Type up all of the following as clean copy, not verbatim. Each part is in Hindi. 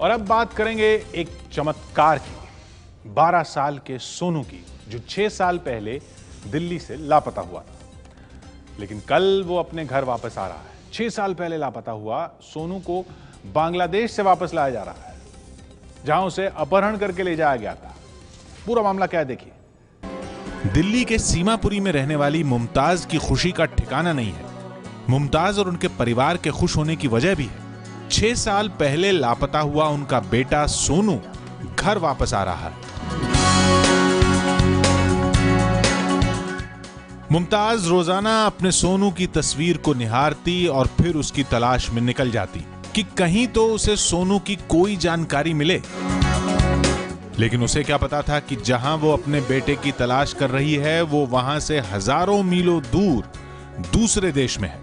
और अब बात करेंगे एक चमत्कार की, 12 साल के सोनू की, जो 6 साल पहले दिल्ली से लापता हुआ था। लेकिन कल वो अपने घर वापस आ रहा है। 6 साल पहले लापता हुआ सोनू को बांग्लादेश से वापस लाया जा रहा है, जहां उसे अपहरण करके ले जाया गया था। पूरा मामला क्या है देखिए। दिल्ली के सीमापुरी में रहने वाली मुमताज की खुशी का ठिकाना नहीं है। मुमताज और उनके परिवार के खुश होने की वजह भी है। 6 साल पहले लापता हुआ उनका बेटा सोनू घर वापस आ रहा है। मुमताज रोजाना अपने सोनू की तस्वीर को निहारती और फिर उसकी तलाश में निकल जाती कि कहीं तो उसे सोनू की कोई जानकारी मिले। लेकिन उसे क्या पता था कि जहां वो अपने बेटे की तलाश कर रही है, वो वहां से हजारों मीलों दूर दूसरे देश में है।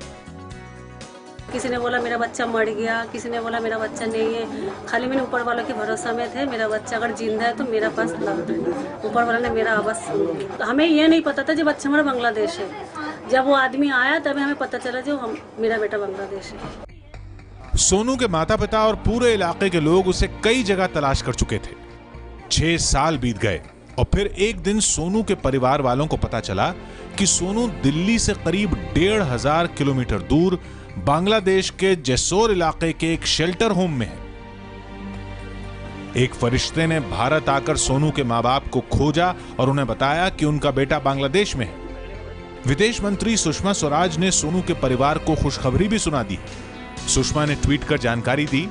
किसी ने बोला मेरा बच्चा मर गया, किसी ने बोला मेरा बच्चा नहीं है। खाली मैंने ऊपर वालों के भरोसा में थे, मेरा बच्चा अगर जिंदा है तो मेरा पास ऊपर वाला ने मेरा आवाज सुन। हमें ये नहीं पता था जो बच्चा हमारा बांग्लादेश है। जब वो आदमी आया तभी हमें पता चला जो मेरा बेटा बांग्लादेश है। सोनू के माता पिता और पूरे इलाके के लोग उसे कई जगह तलाश कर चुके थे। 6 साल बीत गए और फिर एक दिन सोनू के परिवार वालों को पता चला कि सोनू दिल्ली से करीब 1500 किलोमीटर दूर बांग्लादेश के जेसोर इलाके के एक शेल्टर होम में है। एक फरिश्ते ने भारत आकर सोनू के मां बाप को खोजा और उन्हें बताया कि उनका बेटा बांग्लादेश में है। विदेश मंत्री सुषमा स्वराज ने सोनू के परिवार को खुशखबरी भी सुना दी। सुषमा ने ट्वीट कर जानकारी दी,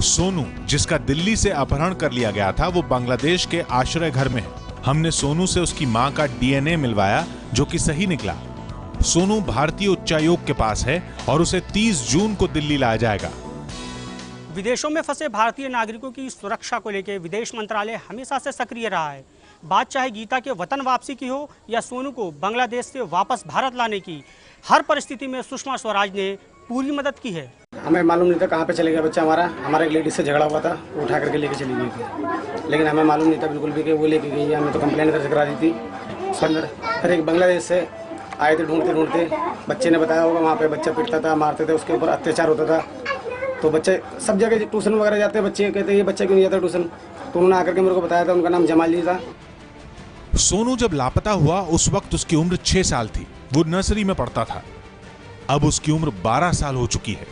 सोनू जिसका दिल्ली से अपहरण कर लिया गया था, वो बांग्लादेश के आश्रय घर में है। हमने सोनू से उसकी मां का डीएनए मिलवाया जो कि सही निकला। सोनू भारतीय उच्चायोग के पास है और उसे 30 जून को दिल्ली लाया जाएगा। विदेशों में फंसे भारतीय नागरिकों की सुरक्षा को लेकर विदेश मंत्रालय हमेशा से सक्रिय रहा है। बात चाहे गीता के वतन वापसी की हो या सोनू को बांग्लादेश से वापस भारत लाने की, हर परिस्थिति में सुषमा स्वराज ने पूरी मदद की है। हमें मालूम नहीं था कहाँ पे चले गया बच्चा हमारा एक लेडीज से झगड़ा हुआ था, वो उठा करके लेके चली गई थी। लेकिन हमें मालूम नहीं था बिल्कुल भी कि वो लेके गई है। हमें तो कंप्लेंट दर्ज करा दी थी। फिर एक बांग्लादेश से आए थे ढूंढते, बच्चे ने बताया होगा वहाँ पे बच्चा पिटता था, मारते थे, उसके ऊपर अत्याचार होता था। तो बच्चे सब जगह ट्यूशन वगैरह जाते हैं, बच्चे कहते ये बच्चा क्यों नहीं जाता ट्यूशन। तो उन्होंने आकर के मेरे को बताया था, उनका नाम जमाल जी था। सोनू जब लापता हुआ उस वक्त उसकी उम्र 6 साल थी। वो नर्सरी में पढ़ता था। अब उसकी उम्र 12 साल हो चुकी है।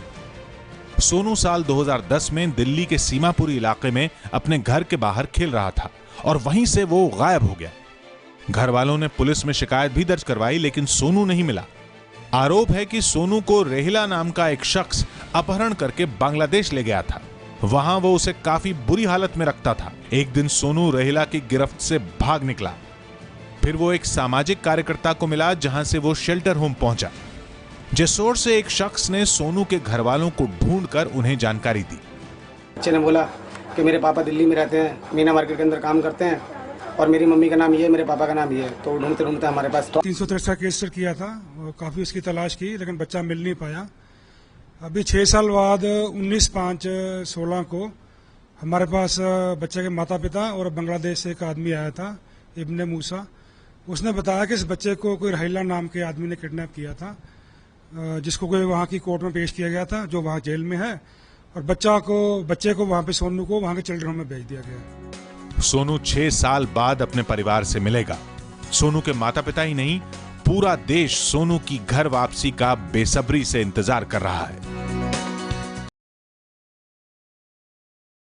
सोनू साल 2010 में दिल्ली के सीमापुरी इलाके में अपने घर के बाहर खेल रहा था और वहीं से वो गायब हो गया। घर वालों ने पुलिस में शिकायत भी दर्ज करवाई, लेकिन सोनू नहीं मिला। आरोप है कि सोनू को रेहिला नाम का एक शख्स अपहरण करके बांग्लादेश ले गया था। वहां वो उसे काफी बुरी हालत में रखता था। एक दिन सोनू रेहिला की गिरफ्त से भाग निकला। फिर वो एक सामाजिक कार्यकर्ता को मिला, जहां से वो शेल्टर होम पहुंचा। जेसोर से एक शख्स ने सोनू के घर वालों को ढूंढकर उन्हें जानकारी दी। बच्चे ने बोला कि मेरे पापा दिल्ली में रहते हैं, मीना मार्केट के अंदर काम करते हैं, और मेरी मम्मी का नाम ये है, मेरे पापा का नाम ये है। तो ढूंढते हमारे पास 363 केस किया था और काफ़ी उसकी तलाश की, लेकिन बच्चा मिल नहीं पाया। अभी 6 साल बाद 19/5/16 को हमारे पास बच्चे के माता पिता और बांग्लादेश से एक आदमी आया था, इब्ने मूसा। उसने बताया कि इस बच्चे को कोई रेहिला नाम के आदमी ने किडनैप किया था, जिसको कोई वहाँ की कोर्ट में पेश किया गया था, जो वहाँ जेल में है। और बच्चे को वहाँ पे सोनू को वहाँ के चिल्ड्रन होम में भेज दिया गया। सोनू 6 साल बाद अपने परिवार से मिलेगा। सोनू के माता पिता ही नहीं, पूरा देश सोनू की घर वापसी का बेसब्री से इंतजार कर रहा है।